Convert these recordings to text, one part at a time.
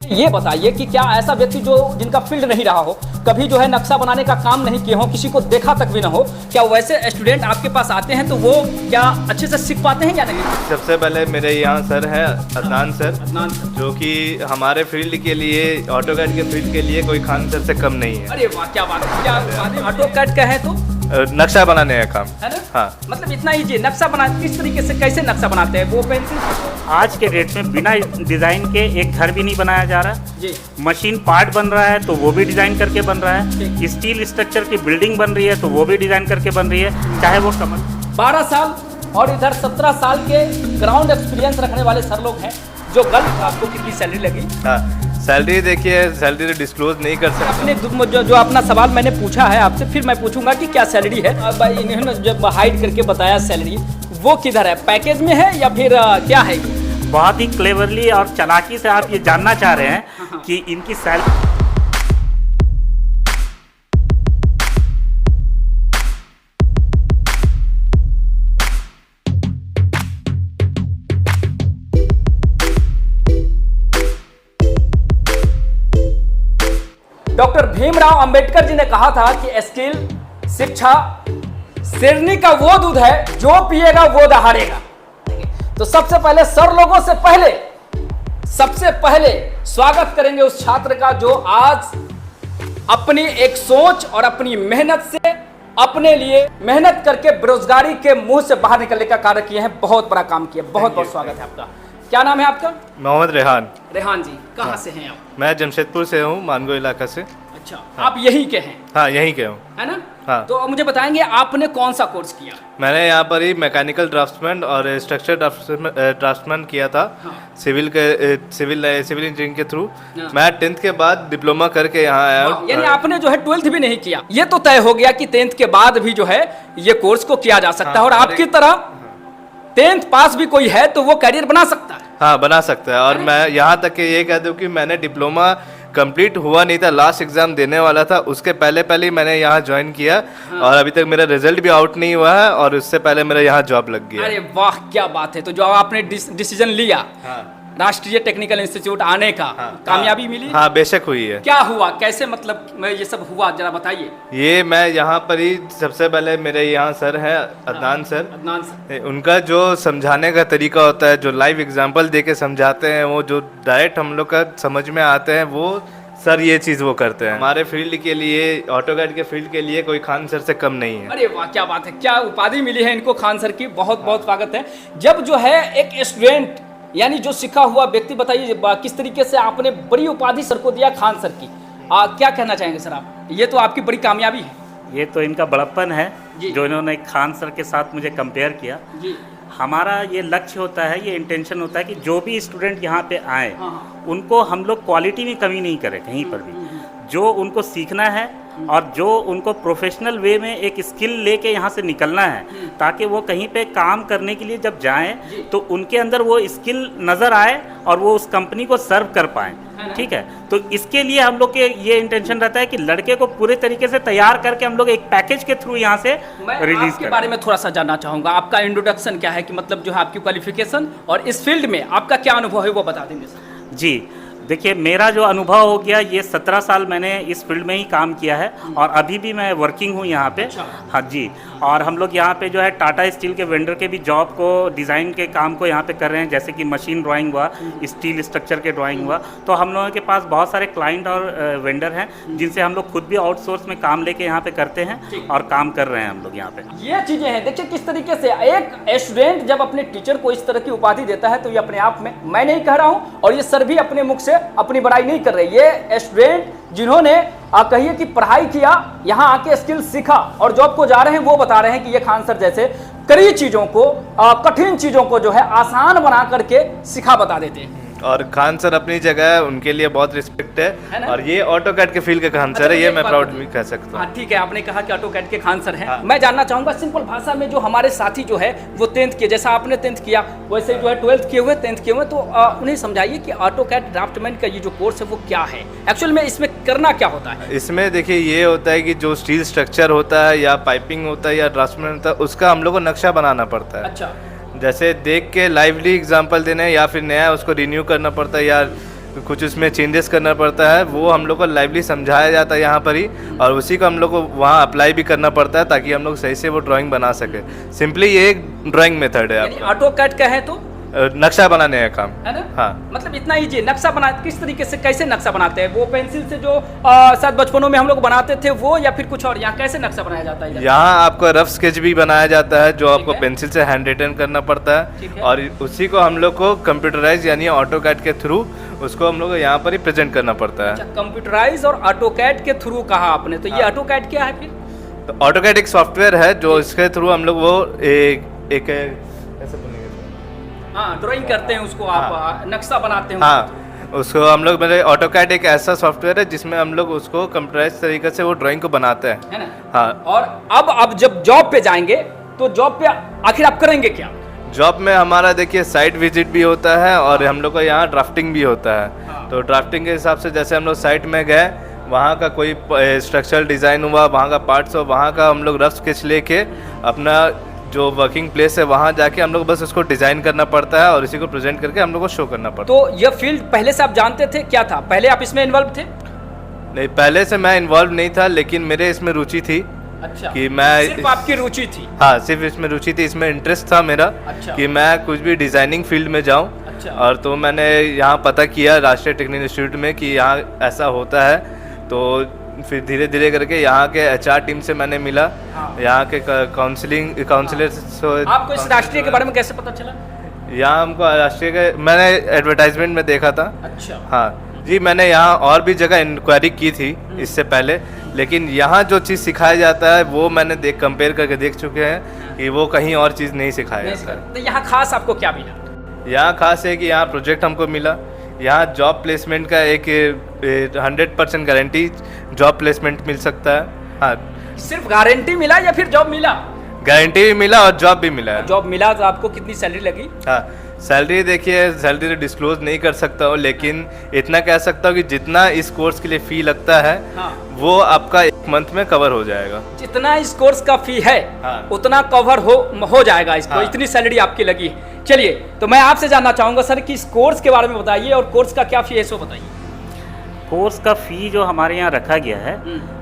ये बताइए कि क्या ऐसा व्यक्ति जो जिनका फील्ड नहीं रहा हो, कभी जो है नक्शा बनाने का काम नहीं किए हो, किसी को देखा तक भी ना हो, क्या वैसे स्टूडेंट आपके पास आते हैं तो वो क्या अच्छे से सीख पाते हैं या नहीं? सबसे पहले मेरे यहाँ सर है अदनान सर, जो कि हमारे फील्ड के लिए, ऑटोकैड के फील्ड के लिए कोई खान सर से कम नहीं है। अरे वाह, क्या बात है, क्या बात है। ऑटोकैड का है तो नक्शा बनाने का काम है ना? हाँ, मतलब इतना ईजी नक्शा बना, किस तरीके से कैसे नक्शा बनाते हैं वो पेंसिल? आज के डेट में बिना डिज़ाइन के एक घर भी नहीं बनाया जा रहा जी। मशीन पार्ट बन रहा है तो वो भी डिज़ाइन करके बन रहा है, स्टील स्ट्रक्चर की बिल्डिंग बन रही है तो वो भी डिज़ाइन करके बन रही है, चाहे वो कमर। 12 साल और इधर 17 साल के ग्राउंड एक्सपीरियंस रखने वाले सर लोग हैं। जो गलत, आपको कितनी सैलरी लगी? हाँ, सैलरी देखिए, सैलरी डिस्क्लोज नहीं कर सकते। अपने जो अपना सवाल मैंने पूछा है आपसे, फिर मैं पूछूंगा कि क्या सैलरी है। अब इन्होंने जब हाइड करके बताया सैलरी, वो किधर है, पैकेज में है या फिर क्या है? बहुत ही क्लेवरली और चालाकी से आप ये जानना चाह रहे हैं कि इनकी सैलरी। डॉक्टर भीमराव अंबेडकर जी ने कहा था कि स्किल, शिक्षा शेरनी का वो दूध है जो पिएगा वो दहाड़ेगा। तो सबसे पहले स्वागत करेंगे उस छात्र का जो आज अपनी एक सोच और अपनी मेहनत से अपने लिए मेहनत करके बेरोजगारी के मुंह से बाहर निकलने का कार्य किए हैं। बहुत बड़ा काम किया। बहुत बहुत स्वागत है आपका। क्या नाम है आपका? मोहम्मद रेहान। रेहान जी, कहाँ से हैं आप? मैं जमशेदपुर से हूँ, मानगो इलाका से। अच्छा, आप यहीं के हैं? हाँ, यहीं के हूँ। है ना? हाँ। तो मुझे बताएंगे आपने कौन सा कोर्स किया? मैंने यहाँ पर ही मैकेनिकल ड्राफ्ट्समैन और स्ट्रक्चर ड्राफ्ट्समैन किया था। हाँ। सिविल इंजीनियरिंग के थ्रू। हाँ। मैं 10th के बाद डिप्लोमा करके यहाँ आया हूँ। यानी आपने जो है 12th भी नहीं किया। ये तो तय हो गया कि 10th के बाद भी जो है ये कोर्स को किया जा सकता है। और आपकी तरह 10th पास भी कोई है तो वो करियर बना सकता है। हाँ, बना सकता है। और मैं यहाँ तक कि ये कह दूँ कि मैंने डिप्लोमा कंप्लीट हुआ नहीं था, लास्ट एग्जाम देने वाला था, उसके पहले ही मैंने यहाँ ज्वाइन किया। हाँ। और अभी तक मेरा रिजल्ट भी आउट नहीं हुआ है और उससे पहले मेरा यहाँ जॉब लग गया। अरे वाह, क्या बात है। तो जो आपने डिसीजन लिया, हाँ, राष्ट्रीय टेक्निकल इंस्टीट्यूट आने का, हाँ, कामयाबी मिली? हाँ, बेशक हुई है। क्या हुआ, कैसे, मतलब ये सब हुआ, जरा बताइए। ये मैं यहाँ पर ही सबसे पहले मेरे यहाँ सर है अदनान सर। अदनान सर, उनका जो समझाने का तरीका होता है, जो लाइव एग्जांपल देके समझाते हैं, वो जो डायरेक्ट हम लोग का समझ में आते हैं, वो सर ये चीज़ वो करते हैं। हमारे फील्ड के लिए, ऑटोकैड के फील्ड के लिए कोई खान सर से कम नहीं है। अरे वाह, क्या बात है। क्या उपाधि मिली है इनको खान सर की। बहुत बहुत स्वागत है। जब जो है एक स्टूडेंट यानी जो सीखा हुआ व्यक्ति, बताइए किस तरीके से आपने बड़ी उपाधि सर को दिया खान सर की। क्या कहना चाहेंगे सर आप? ये तो आपकी बड़ी कामयाबी है। ये तो इनका बड़प्पन है जो इन्होंने खान सर के साथ मुझे कंपेयर किया जी। हमारा ये लक्ष्य होता है, ये इंटेंशन होता है कि जो भी स्टूडेंट यहाँ पे आए, हाँ, उनको हम लोग क्वालिटी में कमी नहीं करें कहीं पर भी। जो उनको सीखना है और जो उनको प्रोफेशनल वे में एक स्किल लेके यहाँ से निकलना है, ताकि वो कहीं पे काम करने के लिए जब जाएं तो उनके अंदर वो स्किल नज़र आए और वो उस कंपनी को सर्व कर पाएँ। ठीक है, तो इसके लिए हम लोग के ये इंटेंशन रहता है कि लड़के को पूरे तरीके से तैयार करके हम लोग एक पैकेज के थ्रू यहाँ से रिलीज के बारे में थोड़ा सा जानना चाहूँगा। आपका इंट्रोडक्शन क्या है, कि मतलब जो है आपकी क्वालिफिकेशन और इस फील्ड में आपका क्या अनुभव है वो बता देंगे सर। जी, देखिए, मेरा जो अनुभव हो गया, ये 17 साल मैंने इस फील्ड में ही काम किया है और अभी भी मैं वर्किंग हूँ यहाँ पे। अच्छा। हाँ जी, और हम लोग यहाँ पे जो है टाटा स्टील के वेंडर के भी जॉब को, डिज़ाइन के काम को यहाँ पे कर रहे हैं, जैसे कि मशीन ड्राइंग हुआ, स्टील स्ट्रक्चर के ड्राइंग हुआ। तो हम लोगों के पास बहुत सारे क्लाइंट और वेंडर हैं जिनसे हम लोग खुद भी आउटसोर्स में काम लेके यहाँ पे करते हैं और काम कर रहे हैं हम लोग यहाँ पे। ये चीज़ें हैं, देखिए किस तरीके से एक स्टूडेंट जब अपने टीचर को इस तरह की उपाधि देता है तो ये अपने आप में, मैं नहीं कह रहा हूँ और ये सर भी अपने मुख से अपनी बड़ाई नहीं कर रहे। ये स्टूडेंट जिन्होंने कहिए कि पढ़ाई किया, यहाँ आके स्किल सीखा और जॉब को जा रहे हैं, वो बता रहे हैं कि ये खान सर जैसे कड़ी चीज़ों को, कठिन चीज़ों को जो है आसान बना करके सिखा बता देते हैं। और खान सर अपनी जगह है, उनके लिए बहुत रिस्पेक्ट है और ये ऑटोकैड के फील्ड के खान सर है, ये मैं प्राउड भी कह सकता हूँ। ठीक है, आपने कहा कि ऑटोकैड के खान सर हैं। हाँ। मैं जानना चाहूँगा सिंपल भाषा में, जो हमारे साथी जो है वो 10th किए, जैसा आपने 10th किया वैसे जो है 12th किए हुए, 10th किए हुए, तो उन्हें समझाइए कि ऑटोकैड ड्राफ्टमैन का ये जो कोर्स है वो क्या है, एक्चुअल में इसमें करना क्या होता है? इसमें देखिए, ये होता है कि जो स्टील स्ट्रक्चर होता है या पाइपिंग होता है या ड्राफ्टमैन होता है, उसका हम लोग को नक्शा बनाना पड़ता है। अच्छा, जैसे देख के लाइवली एग्जांपल देने या फिर नया उसको रिन्यू करना पड़ता है या कुछ उसमें चेंजेस करना पड़ता है, वो हम लोग को लाइवली समझाया जाता है यहाँ पर ही, और उसी को हम लोग को वहाँ अप्लाई भी करना पड़ता है ताकि हम लोग सही से वो ड्राइंग बना सके। सिंपली ये एक ड्राइंग मेथड है आपका। ऑटोकैड का है तो नक्शा बनाने का काम है ना? हाँ, मतलब इतना ईजी नक्शा बना, किस तरीके से कैसे नक्शा बनाते हैं? वो पेंसिल से जो शायद बचपनों में हम लोग बनाते थे वो, या फिर कुछ और? यहाँ कैसे नक्शा बनाया जाता है इधर? यहाँ आपको रफ स्केच भी बनाया जाता है जो आपको है। पेंसिल से हैंड रिटन करना पड़ता ठीक है, है। और उसी को हम लोग को कंप्यूटराइज यानी ऑटोकैड के थ्रू उसको हम लोग को यहाँ पर ही प्रेजेंट करना पड़ता है। कंप्यूटराइज और ऑटोकैड के थ्रू कहा आपने, तो ये ऑटोकैड क्या है फिर? तो ऑटोकैड एक सॉफ्टवेयर है जो इसके थ्रू हम लोग वो एक कैसे बोलेंगे, हाँ, ड्राइंग करते हैं उसको आप, नक्शा बनाते हैं हाँ उसको हम लोग मेरे ऑटोकैड एक ऐसा सॉफ्टवेयर है जिसमें हम लोग उसको कंप्यूटराइज तरीके से वो ड्राइंग को बनाते हैं, है ना? हाँ। और अब जब जॉब पे जाएंगे तो जॉब पे आखिर आप करेंगे क्या? जॉब में हमारा देखिए साइट विजिट भी होता है और हम लोग का यहाँ ड्राफ्टिंग भी होता है। हाँ। तो ड्राफ्टिंग के हिसाब से जैसे हम लोग साइट में गए, वहाँ का कोई स्ट्रक्चरल डिज़ाइन हुआ, वहाँ का पार्ट्स हो, वहाँ का हम लोग रफ स्केच लेके अपना जो वर्किंग प्लेस है वहाँ जाके हम लोग बस उसको डिज़ाइन करना पड़ता है और इसी को प्रेजेंट करके हम लोग को शो करना पड़ता है। तो ये फील्ड पहले से आप जानते थे, क्या था पहले आप इसमें इन्वॉल्व थे? नहीं, पहले से मैं इन्वॉल्व नहीं था, लेकिन मेरे इसमें रुचि थी अच्छा, कि मैं सिर्फ आपकी रुचि थी? हाँ, सिर्फ इसमें रुचि थी, इसमें इंटरेस्ट था मेरा। अच्छा। कि मैं कुछ भी डिज़ाइनिंग फील्ड में जाऊँ। अच्छा। और तो मैंने यहाँ पता किया राष्ट्रीय टेक्निकल इंस्टीट्यूट में कि यहाँ ऐसा होता है, तो फिर धीरे धीरे करके यहाँ के एचआर टीम से मैंने मिला। हाँ। यहाँ के काउंसलर आपको इस राष्ट्रीय के बारे में कैसे पता चला? यहाँ हमको राष्ट्रीय के मैंने एडवर्टाइजमेंट में देखा था। अच्छा। हाँ जी, मैंने यहाँ और भी जगह इंक्वायरी की थी इससे पहले, लेकिन यहाँ जो चीज़ सिखाया जाता है वो मैंने कंपेयर करके देख चुके हैं कि वो कहीं और चीज़ नहीं सिखाया जाता है। तो यहाँ खास आपको क्या मिला? यहाँ खास है कि यहाँ प्रोजेक्ट हमको मिला, यहाँ जॉब प्लेसमेंट का एक 100% गारंटी जॉब प्लेसमेंट मिल सकता है। हाँ, सिर्फ गारंटी मिला या फिर जॉब मिला? गारंटी भी मिला और जॉब भी मिला है। जॉब मिला तो आपको कितनी सैलरी लगी? हाँ, सैलरी देखिए, सैलरी तो डिस्क्लोज नहीं कर सकता हूँ, लेकिन इतना कह सकता हूँ कि जितना इस कोर्स के लिए फ़ी लगता है हाँ। वो आपका 1 मंथ में कवर हो जाएगा। जितना इस कोर्स का फी है हाँ। उतना कवर हो जाएगा इसको। हाँ। इतनी सैलरी आपकी लगी। चलिए, तो मैं आपसे जानना चाहूँगा सर कि इस कोर्स के बारे में बताइए और कोर्स का क्या फी है सो बताइए। कोर्स का फ़ी जो हमारे यहाँ रखा गया है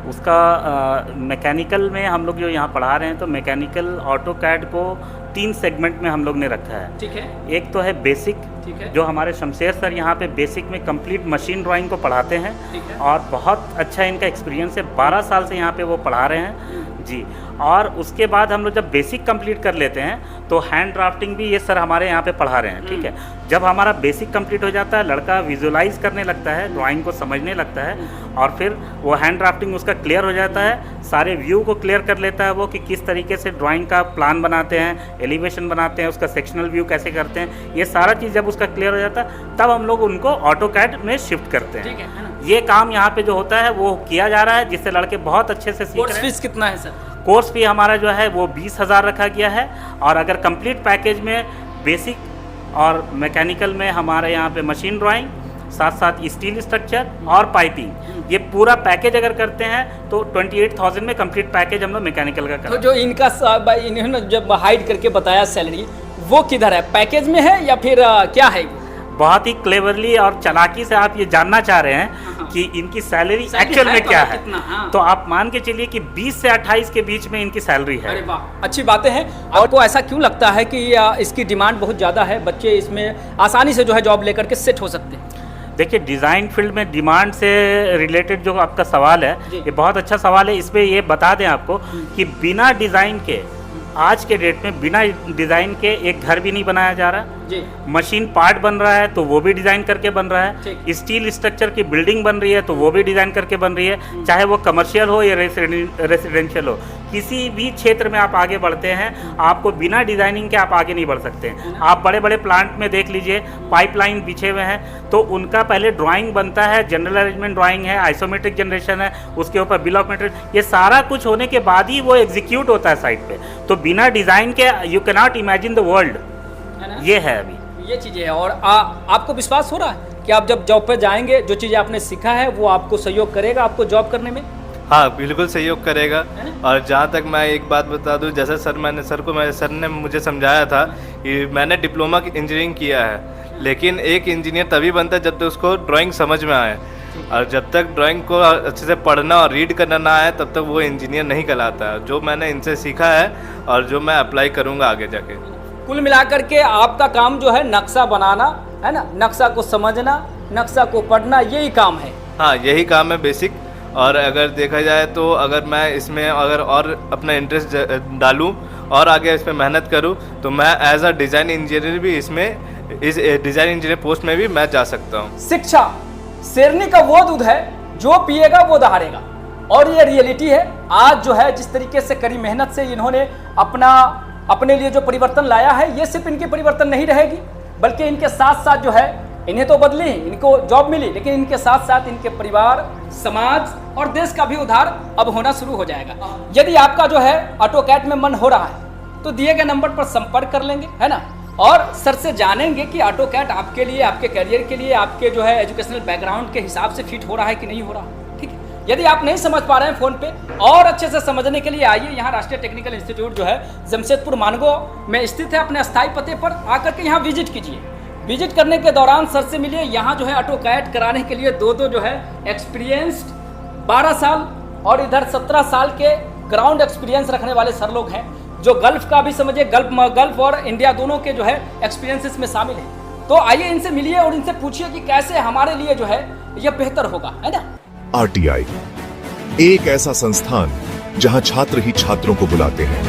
उसका मैकेनिकल में हम लोग जो यहाँ पढ़ा रहे हैं, तो मैकेनिकल ऑटोकैड को 3 सेगमेंट में हम लोग ने रखा है। ठीक है। एक तो है बेसिक, ठीक है। जो हमारे शमशेर सर यहाँ पे बेसिक में कंप्लीट मशीन ड्राइंग को पढ़ाते हैं। ठीक है। और बहुत अच्छा इनका एक्सपीरियंस है, 12 साल से यहाँ पे वो पढ़ा रहे हैं जी। और उसके बाद हम लोग जब बेसिक कंप्लीट कर लेते हैं तो हैंड ड्राफ्टिंग भी ये सर हमारे यहाँ पे पढ़ा रहे हैं। ठीक है। जब हमारा बेसिक कंप्लीट हो जाता है, लड़का विजुलाइज करने लगता है, ड्राइंग को समझने लगता है, और फिर वो हैंड ड्राफ्टिंग उसका क्लियर हो जाता है, सारे व्यू को क्लियर कर लेता है वो कि किस तरीके से ड्राइंग का प्लान बनाते हैं, एलिवेशन बनाते हैं, उसका सेक्शनल व्यू कैसे करते हैं, ये सारा चीज़ जब उसका क्लियर हो जाता है तब हम लोग उनको ऑटोकैड में शिफ्ट करते हैं। ठीक है ना? ये काम यहाँ पे जो होता है वो किया जा रहा है, जिससे लड़के बहुत अच्छे से सीख कोर्स रहे हैं। फीस कितना है सर? कोर्स फी हमारा जो है वो 20,000 रखा गया है, और अगर कंप्लीट पैकेज में बेसिक और मैकेनिकल में हमारे यहाँ पे मशीन ड्राइंग, साथ साथ स्टील स्ट्रक्चर और पाइपिंग, ये पूरा पैकेज अगर करते हैं तो 28,000 में कंप्लीट पैकेज हम लोग मैकेनिकल का तो करते जो इनका इन्होंने जब हाइड करके बताया सैलरी, वो किधर है? पैकेज में है या फिर क्या है? हैं। बहुत ही क्लेवरली और चालाकी से आप ये जानना चाह रहे हैं कि इनकी सैलरी एक्चुअल में क्या है, हाँ। तो आप मान के चलिए कि 20 से 28 के बीच में इनकी सैलरी है। अरे वाह, अच्छी बातें हैं। आपको ऐसा क्यों लगता है कि इसकी डिमांड बहुत ज़्यादा है, बच्चे इसमें आसानी से जो है जॉब लेकर के सेट हो सकते हैं? देखिए, डिज़ाइन फील्ड में डिमांड से रिलेटेड जो आपका सवाल है, ये बहुत अच्छा सवाल है। इसमें ये बता दें आपको कि बिना डिज़ाइन के, आज के डेट में बिना डिज़ाइन के एक घर भी नहीं बनाया जा रहा जी। मशीन पार्ट बन रहा है तो वो भी डिज़ाइन करके बन रहा है, ठीक। स्टील स्ट्रक्चर की बिल्डिंग बन रही है तो वो भी डिज़ाइन करके बन रही है, चाहे वो कमर्शियल हो या रेसिडेंशियल हो, किसी भी क्षेत्र में आप आगे बढ़ते हैं, आपको बिना डिज़ाइनिंग के आप आगे नहीं बढ़ सकते हैं। आप बड़े बड़े प्लांट में देख लीजिए, पाइपलाइन बिछे हुए हैं तो उनका पहले ड्राइंग बनता है, जनरल अरेंजमेंट ड्राइंग है, आइसोमेट्रिक जनरेशन है, उसके ऊपर बिल ऑफ मटेरियल, ये सारा कुछ होने के बाद ही वो एग्जीक्यूट होता है साइट पे। तो बिना डिज़ाइन के you can not imagine the world, ये है अभी ये चीज़ें हैं। और आपको विश्वास हो रहा है कि आप जब जॉब पर जाएंगे, जो चीज़ें आपने सीखा है वो आपको सहयोग करेगा आपको जॉब करने में? हाँ, बिल्कुल सहयोग करेगा। और जहाँ तक मैं एक बात बता दूँ, जैसे सर ने मुझे समझाया था कि मैंने डिप्लोमा की इंजीनियरिंग किया है, लेकिन एक इंजीनियर तभी बनता है जब तक उसको ड्राइंग समझ में आए, और जब तक ड्राइंग को अच्छे से पढ़ना और रीड करना ना आए तब तक वो इंजीनियर नहीं कहलाता है। जो मैंने इनसे सीखा है और जो मैं अप्लाई करूँगा आगे जाके। कुल मिलाकर के आपका काम जो है नक्शा बनाना है ना, नक्शा को समझना, नक्शा को पढ़ना, यही काम है। हाँ, यही काम है बेसिक। और अगर देखा जाए तो अगर मैं इसमें अगर और अपना इंटरेस्ट डालूं और आगे इसमें मेहनत करूं तो मैं एज अ डिज़ाइन इंजीनियर भी इसमें इस डिज़ाइन इंजीनियर पोस्ट में भी मैं जा सकता हूं। शिक्षा शेरनी का वो दूध है जो पिएगा वो दहाड़ेगा, और ये रियलिटी है। आज जो है जिस तरीके से कड़ी मेहनत से इन्होंने अपने लिए जो परिवर्तन लाया है, ये सिर्फ इनकी परिवर्तन नहीं रहेगी बल्कि इनके साथ साथ जो है इन्हें तो बदली, इनको जॉब मिली, लेकिन इनके साथ साथ इनके परिवार, समाज और देश का भी उद्धार अब होना शुरू हो जाएगा। यदि आपका जो है ऑटोकैड में मन हो रहा है तो दिए गए नंबर पर संपर्क कर लेंगे, है ना, और सर से जानेंगे कि ऑटोकैड आपके लिए, आपके करियर के लिए, आपके जो है एजुकेशनल बैकग्राउंड के हिसाब से फिट हो रहा है कि नहीं हो रहा। ठीक है, यदि आप नहीं समझ पा रहे हैं फोन पे और अच्छे से समझने के लिए आइए, यहाँ राष्ट्रीय टेक्निकल इंस्टीट्यूट जो है जमशेदपुर मानगो में स्थित है। अपने अस्थायी पते पर आकर के यहाँ विजिट कीजिए। विजिट करने के दौरान सर से मिलिए। यहाँ जो है ऑटोकैड कराने के लिए दो जो है एक्सपीरियंस्ड 12 साल और इधर 17 साल के ग्राउंड एक्सपीरियंस रखने वाले सर लोग हैं, जो गल्फ का भी समझिए, गल्फ और इंडिया दोनों के जो है एक्सपीरियंसेस में शामिल हैं। तो आइए इनसे मिलिए और इनसे पूछिए कि कैसे हमारे लिए जो है यह बेहतर होगा, है ना। RTI एक ऐसा संस्थान जहां छात्र ही छात्रों को बुलाते हैं।